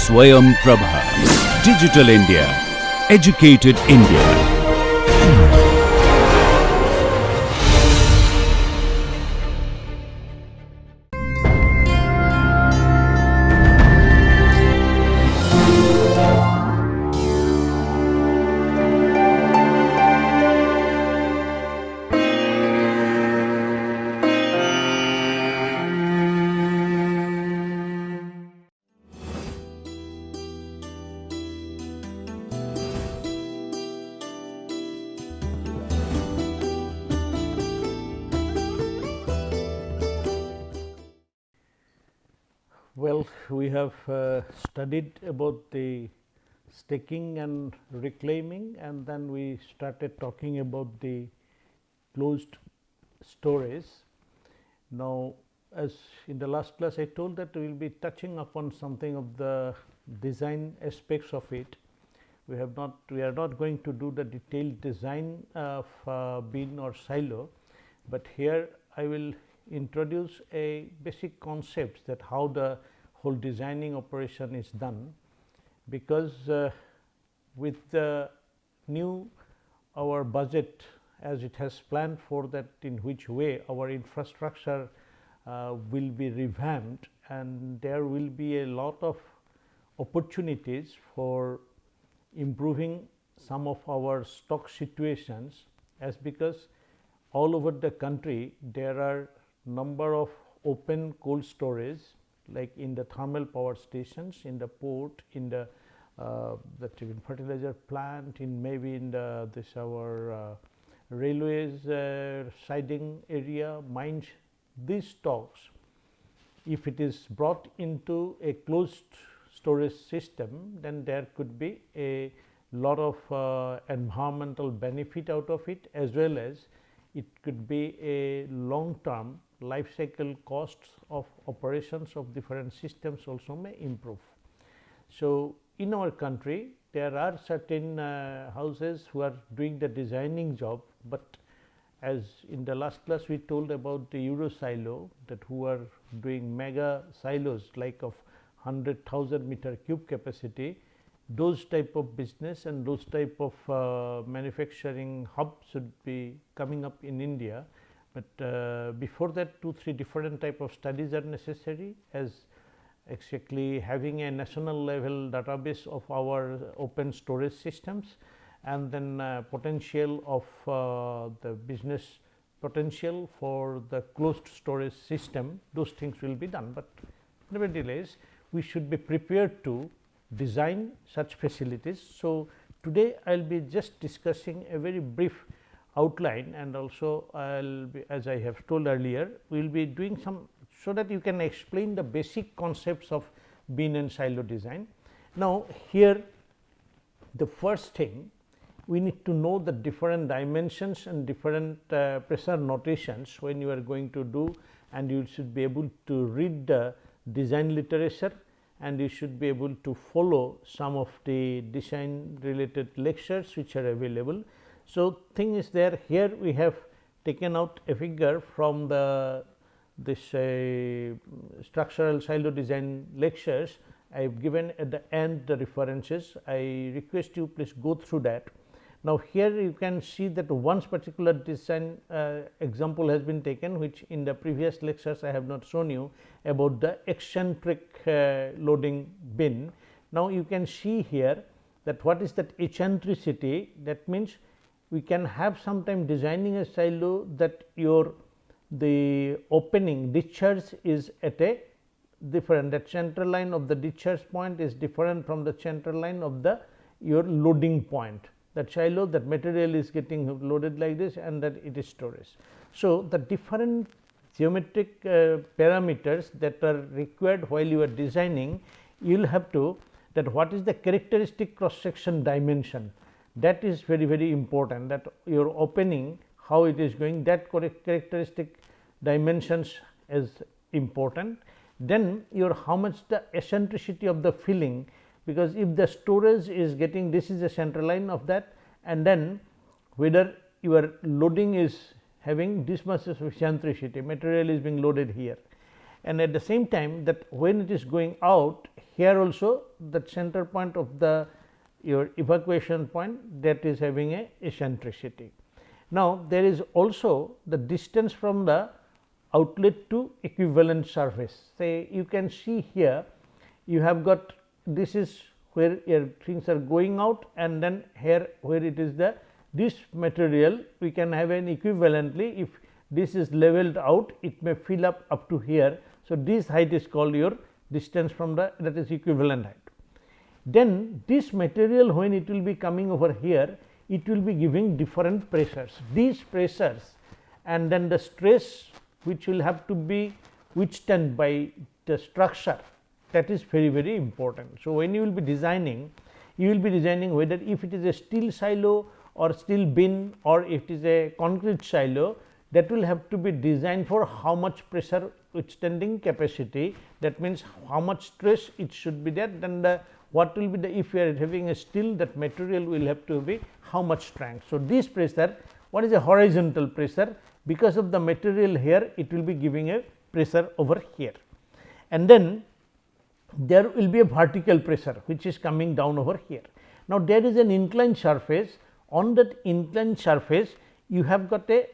Swayam Prabha. Digital India. Educated India. Well, we have studied about the stacking and reclaiming, and then we started talking about the closed storage. Now, as in the last class I told that we will be touching upon something of the design aspects of it. We are not going to do the detailed design of bin or silo, but here I will introduce a basic concepts that how the whole designing operation is done, because with the new our budget as it has planned for that, in which way our infrastructure will be revamped, and there will be a lot of opportunities for improving some of our stock situations, as because all over the country there are number of open cold storage, like in the thermal power stations, in the port, in the fertilizer plant, in maybe in the our railways siding area, mines. These stocks, if it is brought into a closed storage system, then there could be a lot of environmental benefit out of it, as well as it could be a long term life cycle costs of operations of different systems also may improve. So, in our country there are certain houses who are doing the designing job, but as in the last class we told about the Euro silo, that who are doing mega silos like of 100,000 meter cube capacity. Those type of business and those type of manufacturing hubs should be coming up in India, but before that 2-3 different type of studies are necessary, as exactly having a national level database of our open storage systems, and then potential of the business potential for the closed storage system. Those things will be done, but nevertheless we should be prepared to design such facilities. So, today I will be just discussing a very brief outline, and also I will be, as I have told earlier, we will be doing some, so that you can explain the basic concepts of bin and silo design. Now, here the first thing, we need to know the different dimensions and different pressure notations when you are going to do, and you should be able to read the design literature, and you should be able to follow some of the design related lectures which are available. So, thing is there, here we have taken out a figure from the structural silo design lectures. I have given at the end the references. I request you please go through that. Now, here you can see that one particular design example has been taken, which in the previous lectures I have not shown you, about the eccentric loading bin. Now, you can see here that what is that eccentricity. That means we can have sometime designing a silo that the opening discharge is at a different, that central line of the discharge point is different from the central line of the your loading point. That silo, that material is getting loaded like this, and that it is storage. So, the different geometric parameters that are required while you are designing, you will have to, that what is the characteristic cross section dimension, that is very important, that your opening how it is going, that characteristic dimensions is important. Then your how much the eccentricity of the filling, because if the storage is getting, this is the central line of that, and then whether your loading is having this much of eccentricity, material is being loaded here, and at the same time that when it is going out, here also that center point of the your evacuation point, that is having a eccentricity. Now, there is also the distance from the outlet to equivalent surface. Say you can see here, you have got, this is where your things are going out, and then here where it is the this material we can have an equivalently, if this is leveled out, it may fill up to here. So, this height is called your distance from the, that is equivalent height. Then this material, when it will be coming over here, it will be giving different pressures. These pressures and then the stress which will have to be withstood by the structure, that is very, very important. So, when you will be designing, you will be designing whether if it is a steel silo or steel bin, or if it is a concrete silo, that will have to be designed for how much pressure withstanding capacity, that means how much stress it should be there, then the what will be the, if you are having a steel, that material will have to be how much strength. So, this pressure, what is a horizontal pressure, because of the material here, it will be giving a pressure over here, and then there will be a vertical pressure which is coming down over here. Now, there is an inclined surface. On that inclined surface, you have got a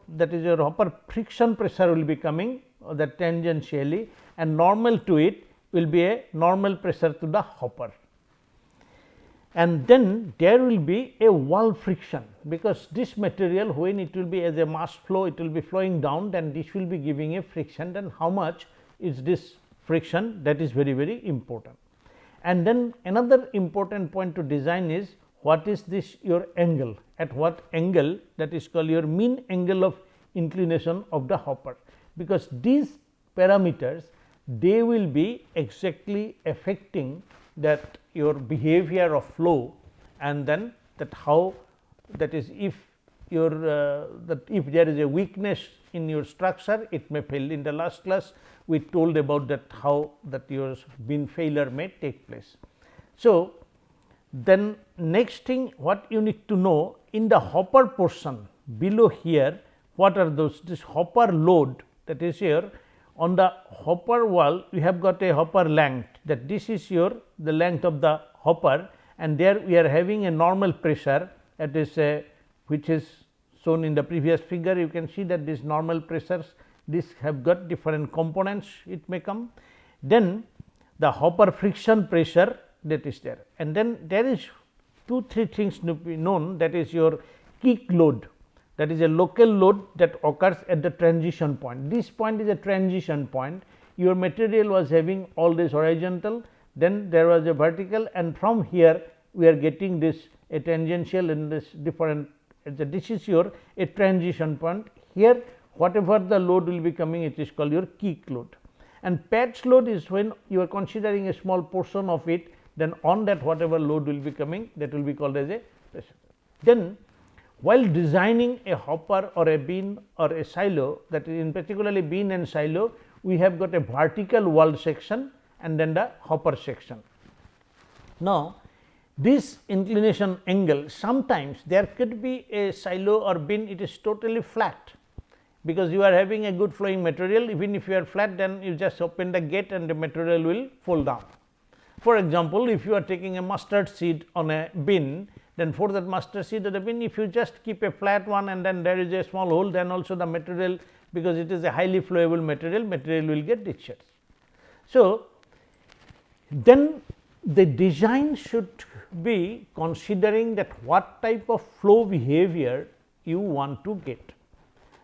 that is your hopper friction pressure will be coming, that tangentially, and normal to it will be a normal pressure to the hopper. And then there will be a wall friction, because this material, when it will be as a mass flow, it will be flowing down, then this will be giving a friction. Then how much is this friction, that is very, very important. And then another important point to design is, what is this your angle, at what angle, that is called your mean angle of inclination of the hopper, because these parameters, they will be exactly affecting that your behavior of flow, and then that how, that is if your that if there is a weakness in your structure, it may fail. In the last class we told about that how that your bin failure may take place. So, then next thing what you need to know, in the hopper portion below here, what are those, this hopper load, that is here on the hopper wall, we have got a hopper length, that this is your the length of the hopper, and there we are having a normal pressure, that is a, which is shown in the previous figure. You can see that these normal pressures, this have got different components, it may come. Then the hopper friction pressure, that is there, and then there is 2-3 things to be known, that is your kick load, that is a local load that occurs at the transition point. This point is a transition point, your material was having all this horizontal, then there was a vertical, and from here we are getting this a tangential in this different, this is your a transition point. Here whatever the load will be coming, it is called your kick load, and patch load is when you are considering a small portion of it, then on that whatever load will be coming, that will be called as a pressure. Then while designing a hopper or a bin or a silo, that is in particularly bin and silo, we have got a vertical wall section and then the hopper section. Now, this inclination angle, sometimes there could be a silo or bin, it is totally flat, because you are having a good flowing material. Even if you are flat, then you just open the gate and the material will fall down. For example, if you are taking a mustard seed on a bin, then for that mustard seed of the bin, if you just keep a flat one and then there is a small hole, then also the material, because it is a highly flowable material, will get discharged. So, then the design should be considering that what type of flow behavior you want to get.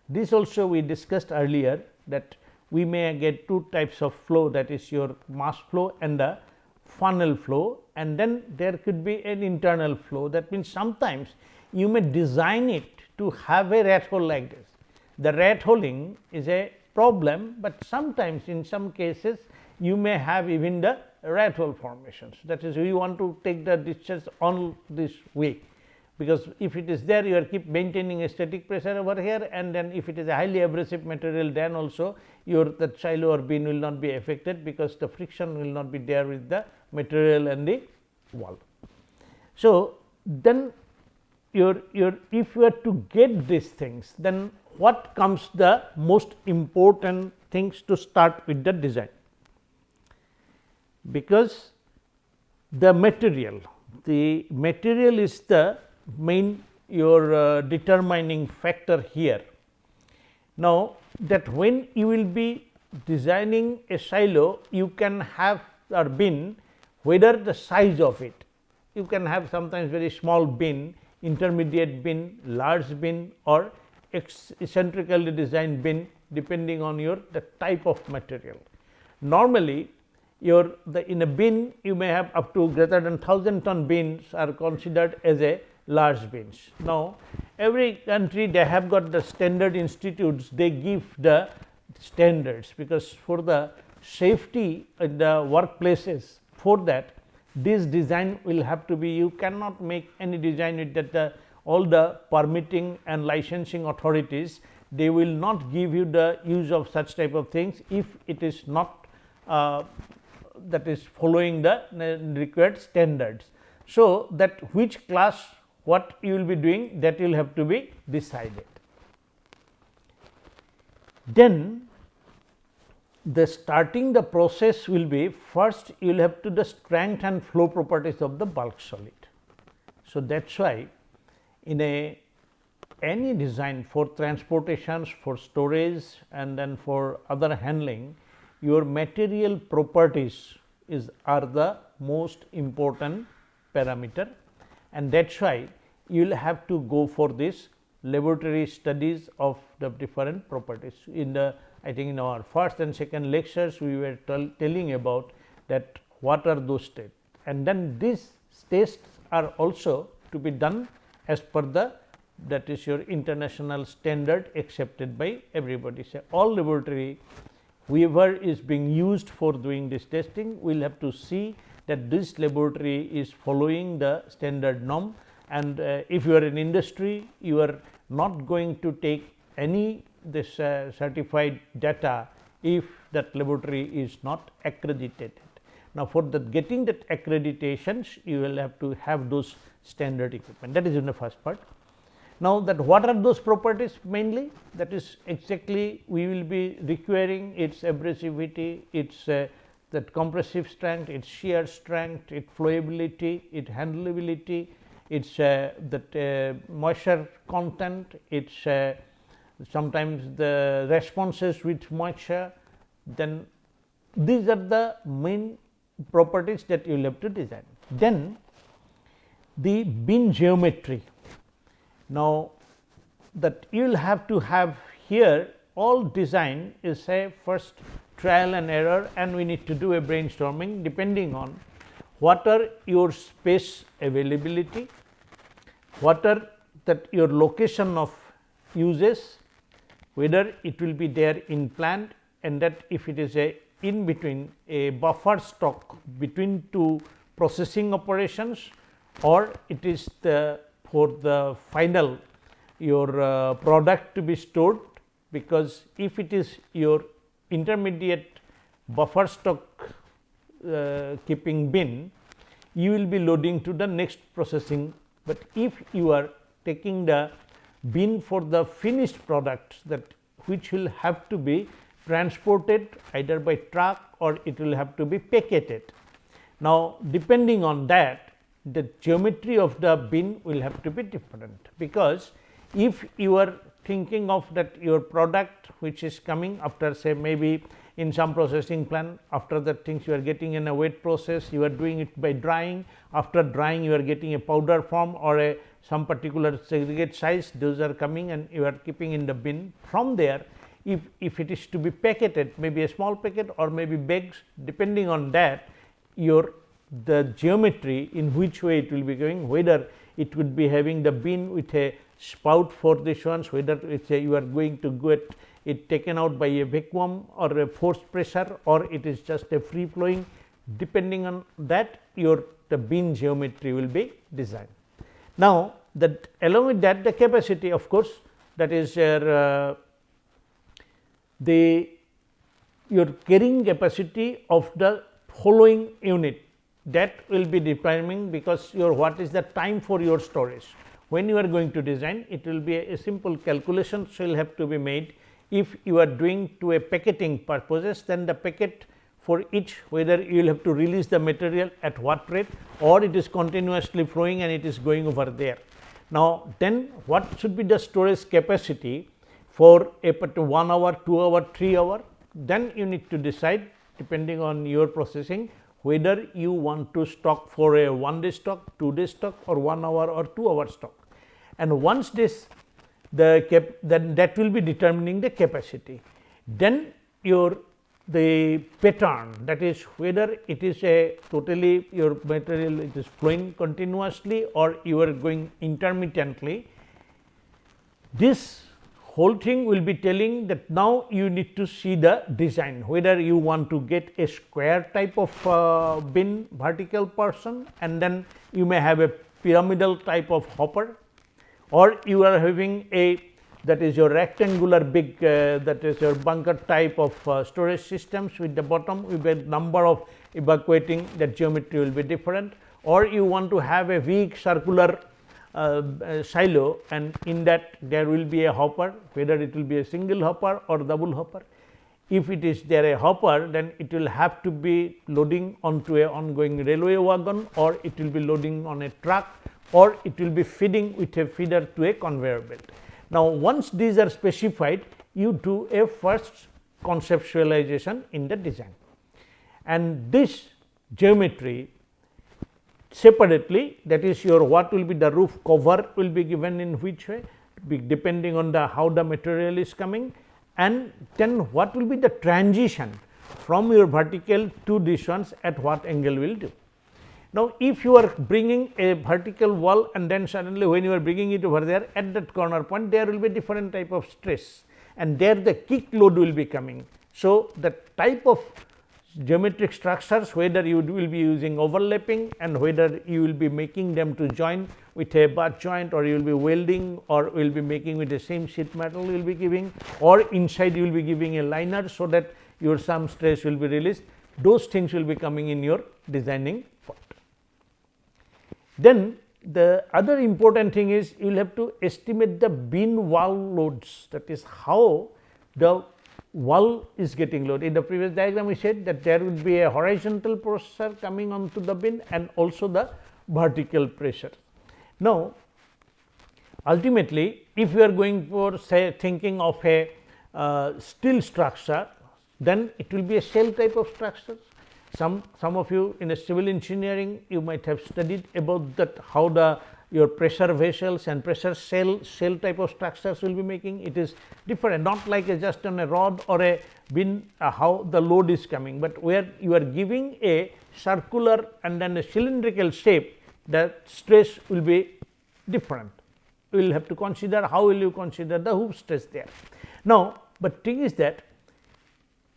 This also we discussed earlier, that we may get 2 types of flow, that is your mass flow and the funnel flow, and then there could be an internal flow. That means sometimes you may design it to have a rat hole like this. The rat holing is a problem, but sometimes in some cases you may have even the rat hole formations. That is, we want to take the discharge on this way, because if it is there, you are keep maintaining a static pressure over here, and then if it is a highly abrasive material, then also your that silo or bin will not be affected, because the friction will not be there with the material and the wall. So, then your if you are to get these things, then what comes the most important thing things to start with the design, because the material is the main your determining factor here. Now, that when you will be designing a silo, you can have or bin, whether the size of it, you can have sometimes very small bin, intermediate bin, large bin, or eccentrically designed bin, depending on your the type of material. Normally, in a bin you may have up to greater than 1000 ton bins are considered as a large bins. Now, every country they have got the standard institutes, they give the standards, because for the safety in the workplaces, for that this design will have to be, you cannot make any design with that all the permitting and licensing authorities, they will not give you the use of such type of things if it is not that is following the required standards. So, that which class what you will be doing, that will have to be decided. Then the starting the process will be, first you will have to the strength and flow properties of the bulk solid. So, that is why in any design for transportations, for storage, and then for other handling, your material properties are the most important parameter, and that is why you will have to go for this laboratory studies of the different properties. In the, I think in our first and second lectures we were telling about that what are those tests, and then these tests are also to be done as per the, that is your international standard accepted by everybody. So, all laboratory whoever is being used for doing this testing will have to see that this laboratory is following the standard norm, and if you are in industry, you are not going to take any this certified data if that laboratory is not accredited. Now, for the getting that accreditations, you will have to have those standard equipment, that is in the first part. Now, that what are those properties mainly, that is exactly we will be requiring its abrasivity, its that compressive strength, its shear strength, its flowability, its handleability, its that moisture content, its sometimes the responses with moisture. Then these are the main properties that you will have to design. Then the bin geometry. Now, that you will have to have here, all design is a first trial and error, and we need to do a brainstorming depending on what are your space availability, what are that your location of uses, whether it will be there in plant, and that if it is a in between a buffer stock between two processing operations, or it is the for the final your product to be stored, because if it is your intermediate buffer stock keeping bin, you will be loading to the next processing, but if you are taking the bin for the finished products, that which will have to be transported either by truck or it will have to be packeted. Now, depending on that, the geometry of the bin will have to be different, because if you are thinking of that your product which is coming after, say maybe in some processing plant, after that things you are getting in a wet process, you are doing it by drying, after drying you are getting a powder form or a some particular segregate size, those are coming and you are keeping in the bin. From there, if it is to be packeted, maybe a small packet or maybe bags, depending on that your the geometry in which way it will be going, whether it would be having the bin with a spout for this ones, whether it's a, you are going to get it taken out by a vacuum or a forced pressure, or it is just a free flowing, depending on that your the bin geometry will be designed. Now, that along with that the capacity, of course, that is your carrying capacity of the following unit, that will be determining, because your what is the time for your storage. When you are going to design, it will be a simple calculation will have to be made. if you are doing to a packeting purposes, then the packet for each, whether you will have to release the material at what rate, or it is continuously flowing and it is going over there. Now, then what should be the storage capacity for a 1 hour, 2 hour, 3 hour, then you need to decide depending on your processing whether you want to stock for a 1 day stock, 2 day stock, or 1 hour or 2 hour stock. And once this then that will be determining the capacity. Then the pattern, that is whether it is a totally your material it is flowing continuously or you are going intermittently. This whole thing will be telling that now you need to see the design, whether you want to get a square type of bin vertical person, and then you may have a pyramidal type of hopper, or you are having a that is your rectangular big that is your bunker type of storage systems with the bottom with a number of evacuating, that geometry will be different, or you want to have a big circular silo, and in that there will be a hopper, whether it will be a single hopper or double hopper. If it is there a hopper, then it will have to be loading onto a ongoing railway wagon, or it will be loading on a truck, or it will be feeding with a feeder to a conveyor belt. Now, once these are specified, you do a first conceptualization in the design, and this geometry separately, that is your what will be the roof cover will be given in which way depending on the how the material is coming, and then what will be the transition from your vertical to these ones at what angle will do. Now, if you are bringing a vertical wall and then suddenly when you are bringing it over there at that corner point, there will be different type of stress, and there the kick load will be coming. So, the type of geometric structures, whether you will be using overlapping and whether you will be making them to join with a butt joint, or you will be welding, or will be making with the same sheet metal you will be giving, or inside you will be giving a liner so that your some stress will be released, those things will be coming in your designing part. Then the other important thing is you will have to estimate the bin wall loads, that is how the wall is getting loaded. In the previous diagram we said that there will be a horizontal pressure coming onto the bin and also the vertical pressure. Now, ultimately if you are going for say thinking of a steel structure, then it will be a shell type of structure. Some of you in a civil engineering you might have studied about that how your pressure vessels and pressure shell type of structures will be making. It is different, not like just on a rod or a bin how the load is coming, but where you are giving a circular and then a cylindrical shape, the stress will be different. You will have to consider how will you consider the hoop stress there. Now, but thing is that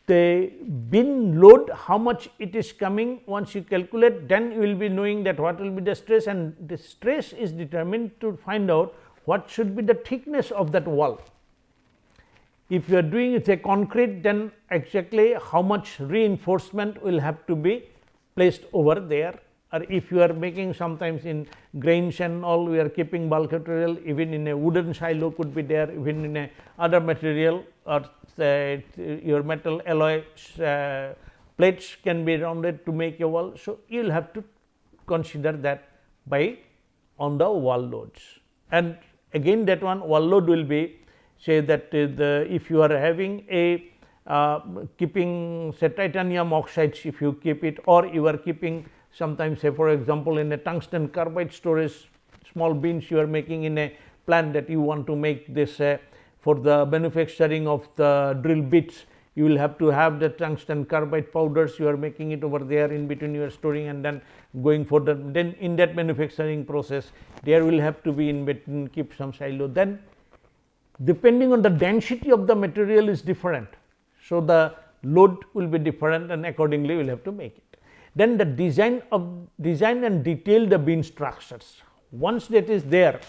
the bin load, how much it is coming, once you calculate, then you will be knowing that what will be the stress, and the stress is determined to find out what should be the thickness of that wall. If you are doing it a concrete, then exactly how much reinforcement will have to be placed over there, or if you are making sometimes in grains and all, we are keeping bulk material, even in a wooden silo could be there, even in a other material, or your metal alloy plates can be rounded to make a wall. So, you will have to consider that by on the wall loads, and again that one wall load will be say that if you are having a keeping say titanium oxides, if you keep it, or you are keeping sometimes say for example in a tungsten carbide storage small bins you are making in a plant that you want to make this for the manufacturing of the drill bits, you will have to have the tungsten carbide powders, you are making it over there, in between you are storing and then going for the, then in that manufacturing process there will have to be in between keep some silo. Then depending on the density of the material is different, so the load will be different and accordingly we will have to make it. Then the design and detail the bin structures, once that is there,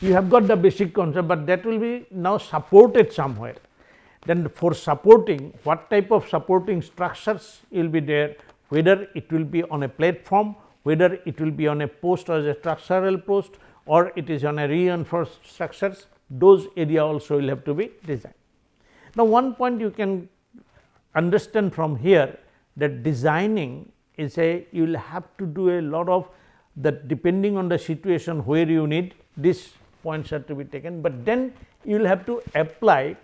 you have got the basic concept, but that will be now supported somewhere. Then for supporting, what type of supporting structures will be there, whether it will be on a platform, whether it will be on a post or a structural post, or it is on a reinforced structures, those area also will have to be designed. Now, one point you can understand from here, that designing is you will have to do a lot of that, depending on the situation where you need, these points are to be taken, but then you will have to apply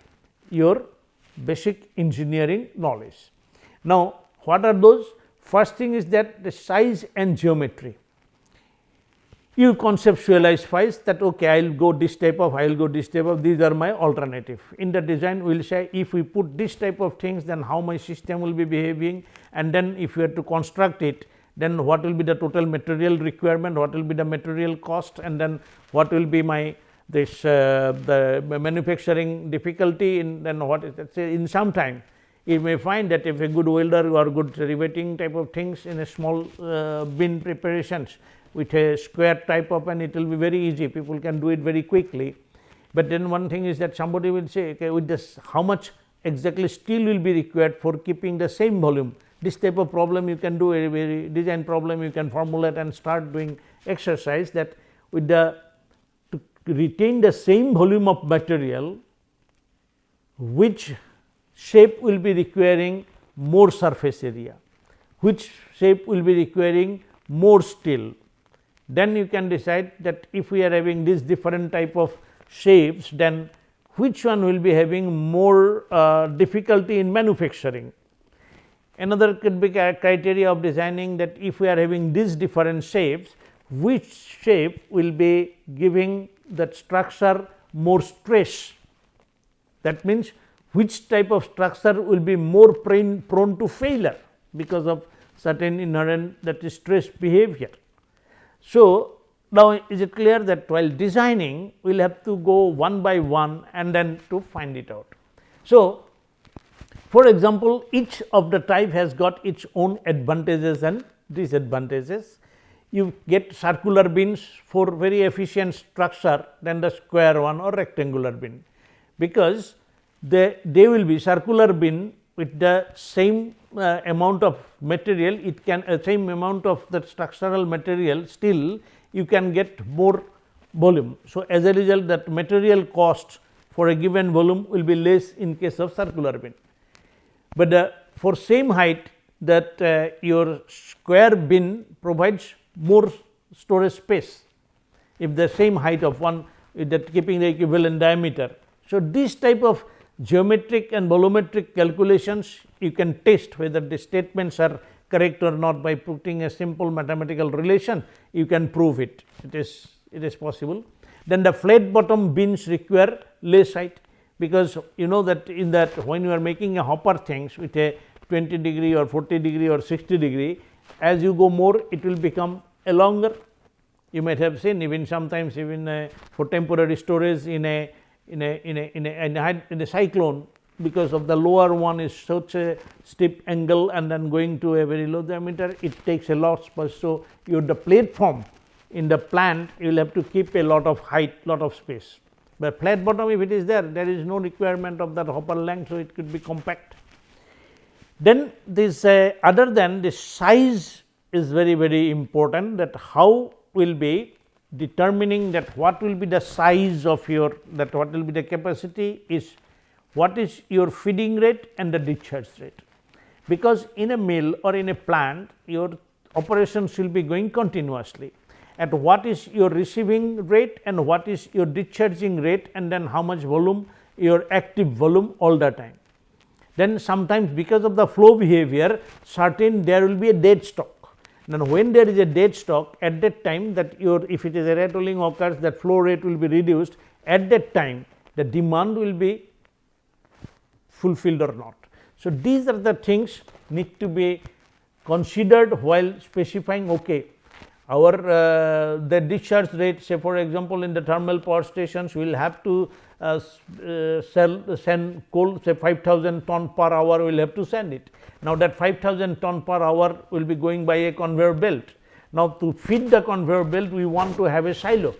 your basic engineering knowledge. Now, what are those? First thing is that the size and geometry. You conceptualize first that okay, I will go this type of, I will go this type of, these are my alternative. In the design we will say if we put this type of things, then how my system will be behaving, and then if you have to construct it, then what will be the total material requirement, what will be the material cost, and then what will be my this the manufacturing difficulty, in then what is that, say in some time you may find that if a good welder or good riveting type of things in a small bin preparations with a square type of, and it will be very easy, people can do it very quickly. But then one thing is that somebody will say okay, with this how much exactly steel will be required for keeping the same volume. This type of problem you can do, a very design problem you can formulate and start doing exercise, that with the to retain the same volume of material, which shape will be requiring more surface area, which shape will be requiring more steel. Then you can decide that if we are having this different type of shapes, then which one will be having more difficulty in manufacturing. Another could be criteria of designing, that if we are having these different shapes, which shape will be giving that structure more stress. That means which type of structure will be more prone to failure because of certain inherent that is stress behavior. So, now is it clear that while designing we will have to go one by one and then to find it out. So, for example, each of the type has got its own advantages and disadvantages. You get circular bins for very efficient structure than the square one or rectangular bin, because they will be circular bin with the same amount of material, it can same amount of the structural material, still you can get more volume. So, as a result that material cost for a given volume will be less in case of circular bin. But for same height, that your square bin provides more storage space, if the same height of one, that keeping the equivalent diameter. So, this type of geometric and volumetric calculations you can test whether the statements are correct or not by putting a simple mathematical relation, you can prove it, it is possible. Then the flat bottom bins require less height, because you know that in that when you are making a hopper things with a 20 degree or 40 degree or 60 degree, as you go more it will become a longer. You might have seen even sometimes even for temporary storage in a cyclone, because of the lower one is such a steep angle and then going to a very low diameter, it takes a lot space. So, the platform in the plant you will have to keep a lot of height, lot of space, but flat bottom if it is there is no requirement of that hopper length. So, it could be compact. Then this other than the size is very important, that how will be determining that what will be the size of your, that what will be the capacity is what is your feeding rate and the discharge rate, because in a mill or in a plant your operations will be going continuously, at what is your receiving rate and what is your discharging rate, and then how much volume, your active volume all the time. Then sometimes because of the flow behavior, certain there will be a dead stock. Now, when there is a dead stock, at that time that your, if it is a rate rolling occurs, that flow rate will be reduced, at that time the demand will be fulfilled or not. So, these are the things need to be considered while specifying okay, our the discharge rate, say for example, in the thermal power stations we will have to send coal, say 5000 ton per hour we will have to send it. Now, that 5000 ton per hour will be going by a conveyor belt. Now, to feed the conveyor belt we want to have a silo.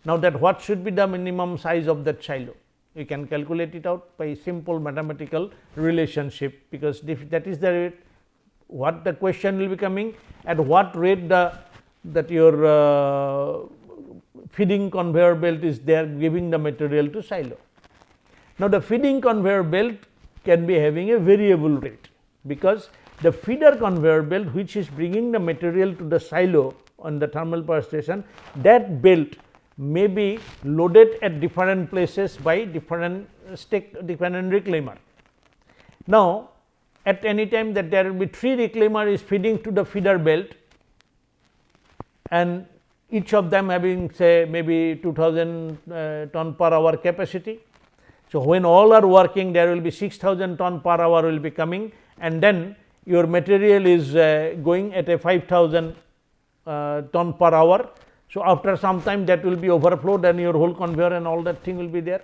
Now, that what should be the minimum size of that silo? We can calculate it out by simple mathematical relationship, because if that is the rate, what the question will be coming, at what rate that your feeding conveyor belt is there giving the material to silo. Now, the feeding conveyor belt can be having a variable rate, because the feeder conveyor belt which is bringing the material to the silo on the thermal power station, that belt may be loaded at different places by different dependent reclaimer. Now, at any time that there will be 3 reclaimer is feeding to the feeder belt, and each of them having say maybe 2000 ton per hour capacity. So, when all are working, there will be 6000 ton per hour will be coming, and then your material is going at a 5000 ton per hour. So, after some time that will be overflowed and your whole conveyor and all that thing will be there.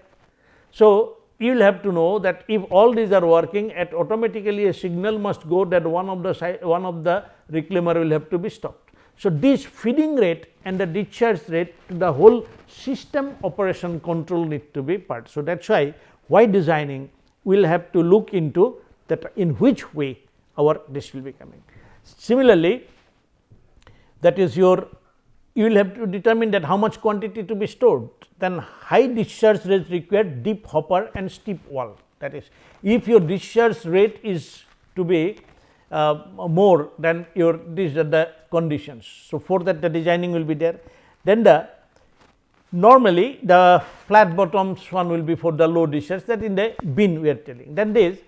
So, you will have to know that if all these are working, at automatically a signal must go that one of the reclaimer will have to be stopped. So, this feeding rate and the discharge rate to the whole system operation control need to be part. So, that is why while designing we will have to look into that in which way our this will be coming. Similarly, that is your you will have to determine that how much quantity to be stored, then high discharge rate require deep hopper and steep wall. That is, if your discharge rate is to be more than your these are the conditions. So, for that the designing will be there. Then the normally the flat bottoms one will be for the low discharge, that in the bin we are telling. Then this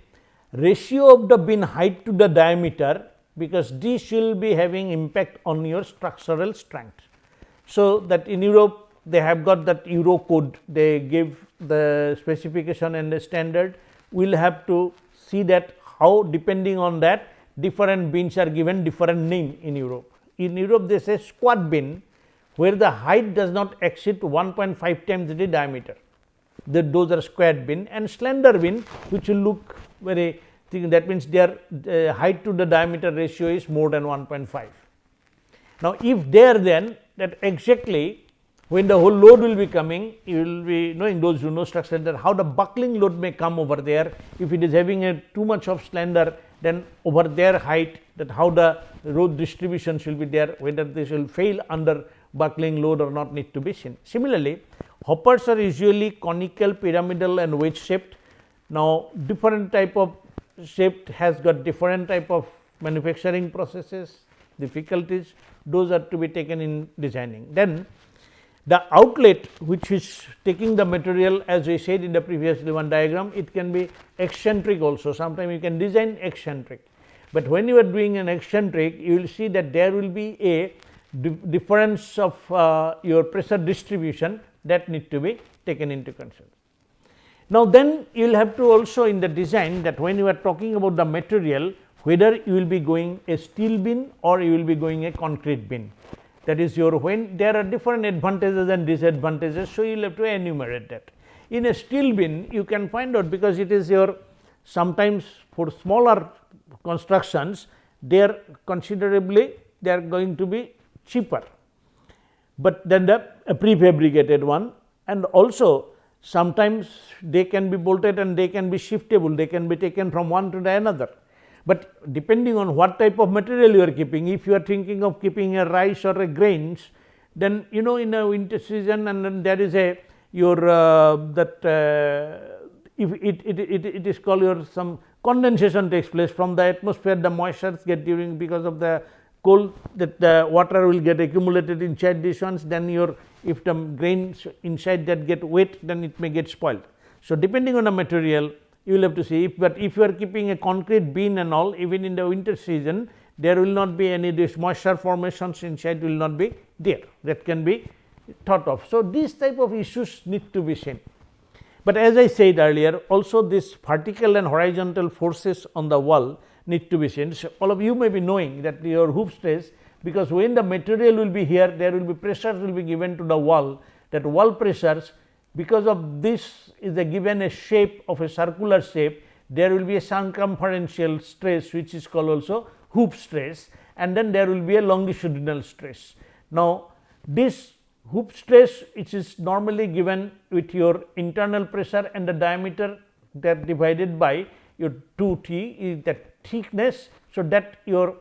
ratio of the bin height to the diameter, because this will be having impact on your structural strength. So, that in Europe they have got that Euro code, they give the specification and the standard. We will have to see that how depending on that different bins are given different name in Europe. In Europe they say squat bin, where the height does not exceed 1.5 times the diameter, those are square bin, and slender bin which will look very thin, that means their height to the diameter ratio is more than 1.5. Now, if there then that exactly when the whole load will be coming, you will be knowing, those who know structure, that how the buckling load may come over there. If it is having a too much of slender, then over their height, that how the load distributions will be there, whether this will fail under buckling load or not need to be seen. Similarly, hoppers are usually conical, pyramidal and wedge shaped. Now, different type of shaped has got different type of manufacturing processes, difficulties, those are to be taken in designing. Then the outlet which is taking the material, as we said in the previous one diagram, it can be eccentric also. Sometimes you can design eccentric, but when you are doing an eccentric, you will see that there will be a difference of your pressure distribution that need to be taken into consideration. Now, then you will have to also in the design, that when you are talking about the material, whether you will be going a steel bin or you will be going a concrete bin. That is your, when there are different advantages and disadvantages. So, you will have to enumerate that. In a steel bin you can find out, because it is your sometimes for smaller constructions they are considerably they are going to be cheaper, but then the prefabricated one, and also sometimes they can be bolted and they can be shiftable, they can be taken from one to the another. But depending on what type of material you are keeping, if you are thinking of keeping a rice or a grains, then in a winter season, and then there is a your if it is called your some condensation takes place from the atmosphere, the moistures get during because of the cold, that the water will get accumulated inside these ones, then your if the grains inside that get wet, then it may get spoiled. So, depending on the material you will have to see, but if you are keeping a concrete bin and all, even in the winter season there will not be any this moisture formations inside will not be there, that can be thought of. So, these type of issues need to be seen. But as I said earlier, also this vertical and horizontal forces on the wall need to be seen. So, all of you may be knowing that your hoop stress, because when the material will be here, there will be pressures will be given to the wall, that wall pressures, because of this is given a shape of a circular shape, there will be a circumferential stress which is called also hoop stress, and then there will be a longitudinal stress. Now, this hoop stress, which is normally given with your internal pressure and the diameter, that divided by your 2T is that thickness. So, that your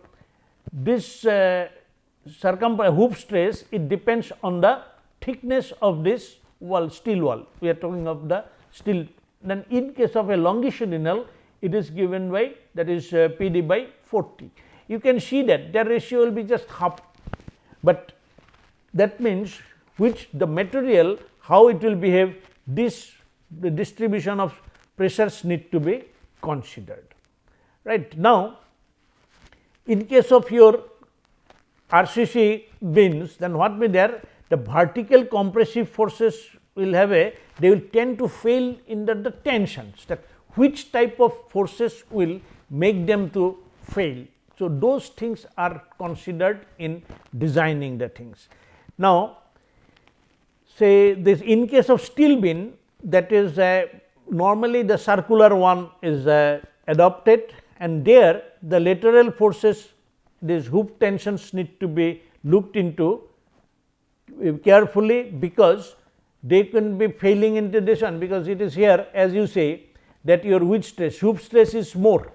this hoop stress, it depends on the thickness of this wall, steel wall, we are talking of the steel. Then in case of a longitudinal, it is given by, that is PD by 40. You can see that their ratio will be just half, but that means which the material, how it will behave, this the distribution of pressures need to be considered. Right. Now, in case of your RCC bins, then what be there, the vertical compressive forces will have a, they will tend to fail in the tensions, that which type of forces will make them to fail. So, those things are considered in designing the things. Now, say this in case of steel bin, that is normally the circular one is adopted, and there the lateral forces, these hoop tensions need to be looked into carefully, because they can be failing into this one, because it is here as you say that your wedge stress, hoop stress is more,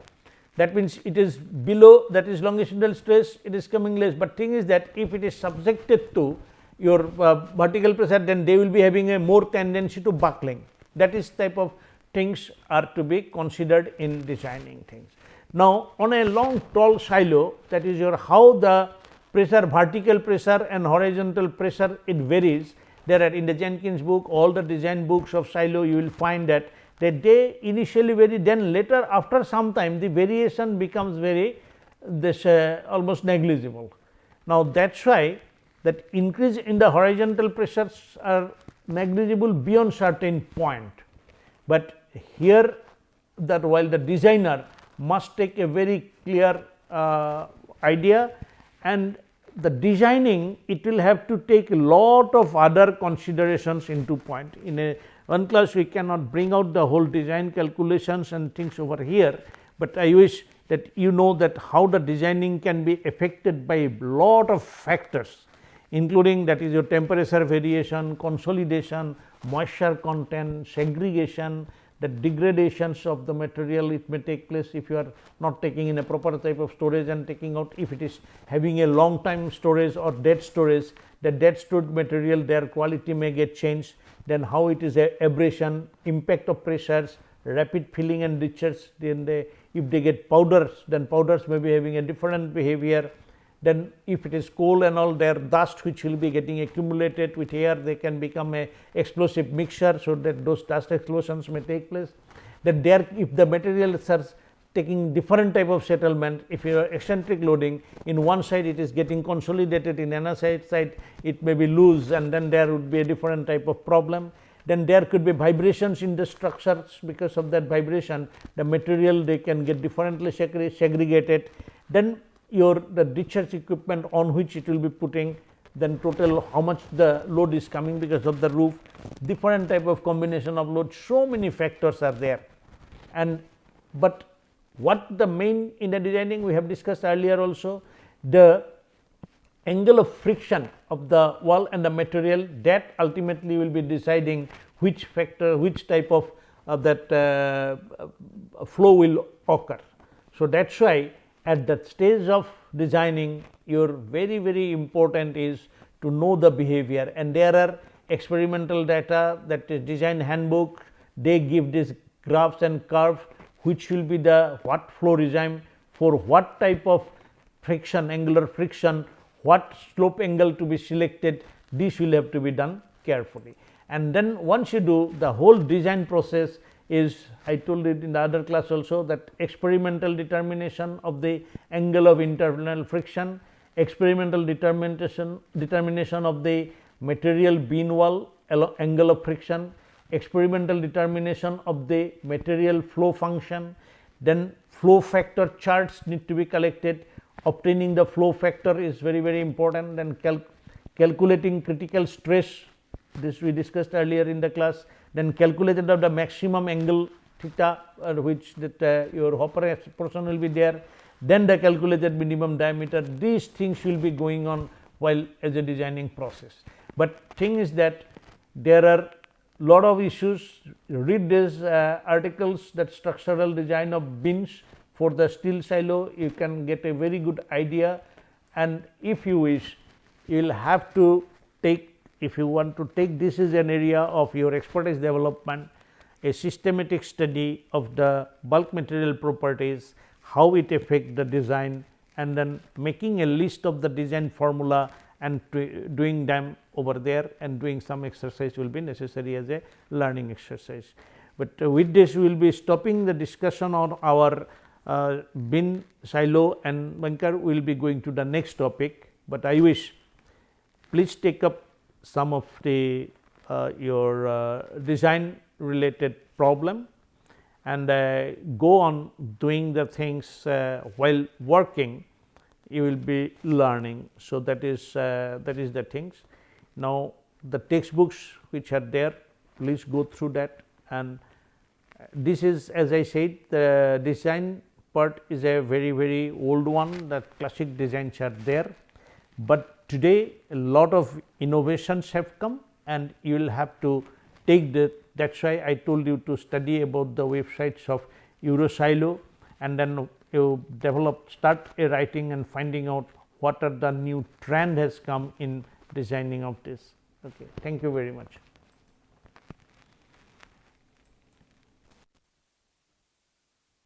that means it is below, that is longitudinal stress, it is coming less, but thing is that if it is subjected to your vertical pressure, then they will be having a more tendency to buckling. That is type of things are to be considered in designing things. Now, on a long tall silo, that is your how the pressure, vertical pressure and horizontal pressure, it varies. There are in the Jenkins book, all the design books of silo, you will find that they initially vary, then later after some time the variation becomes very this almost negligible. Now, that is why that increase in the horizontal pressures are negligible beyond certain point, but here that while the designer must take a very clear idea, and the designing, it will have to take a lot of other considerations into point. In a one class we cannot bring out the whole design calculations and things over here, but I wish that you know that how the designing can be affected by a lot of factors, including that is your temperature variation, consolidation, moisture content, segregation, the degradations of the material, it may take place if you are not taking in a proper type of storage and taking out, if it is having a long time storage or dead storage, the dead stored material, their quality may get changed, then how it is a abrasion, impact of pressures, rapid filling and discharge, then if they get powders, then powders may be having a different behavior. Then if it is coal and all, their dust which will be getting accumulated with air, they can become a explosive mixture, so that those dust explosions may take place. Then there, if the materials are taking different type of settlement, if you are eccentric loading, in one side it is getting consolidated, in another side it may be loose, and then there would be a different type of problem. Then there could be vibrations in the structures, because of that vibration the material they can get differently segregated. Then the discharge equipment on which it will be putting, then total how much the load is coming because of the roof, different type of combination of load, so many factors are there. And but what the main in the designing we have discussed earlier also, the angle of friction of the wall and the material, that ultimately will be deciding which factor, which type of that flow will occur. So, that is why at that stage of designing, your very important is to know the behavior, and there are experimental data, that is design handbook, they give these graphs and curves which will be the what flow regime for what type of friction, angular friction, what slope angle to be selected, this will have to be done carefully. And then once you do, the whole design process is, I told it in the other class also, that experimental determination of the angle of internal friction, experimental determination of the material beam wall angle of friction, experimental determination of the material flow function, then flow factor charts need to be collected. Obtaining the flow factor is very important. Then calculating critical stress, this we discussed earlier in the class. Then calculated of the maximum angle theta, which that your hopper portion will be there. Then the calculated minimum diameter. These things will be going on while as a designing process. But thing is that there are lot of issues. Read these articles, that structural design of bins for the steel silo, you can get a very good idea. And if you wish, you will have to take, if you want to take this is an area of your expertise development, a systematic study of the bulk material properties, how it affect the design, and then making a list of the design formula and doing them over there, and doing some exercise will be necessary as a learning exercise. But with this we will be stopping the discussion on our bin, silo and bunker. We will be going to the next topic, but I wish please take up some of the your design related problem and go on doing the things while working. You will be learning. So, that is the things. Now, the textbooks which are there, please go through that, and this is, as I said, the design part is a very old one, that classic designs are there, but today a lot of innovations have come and you will have to take the, that is why I told you to study about the websites of Eurosilo, and then you start a writing and finding out what are the new trend has come in designing of this. Okay. Thank you very much.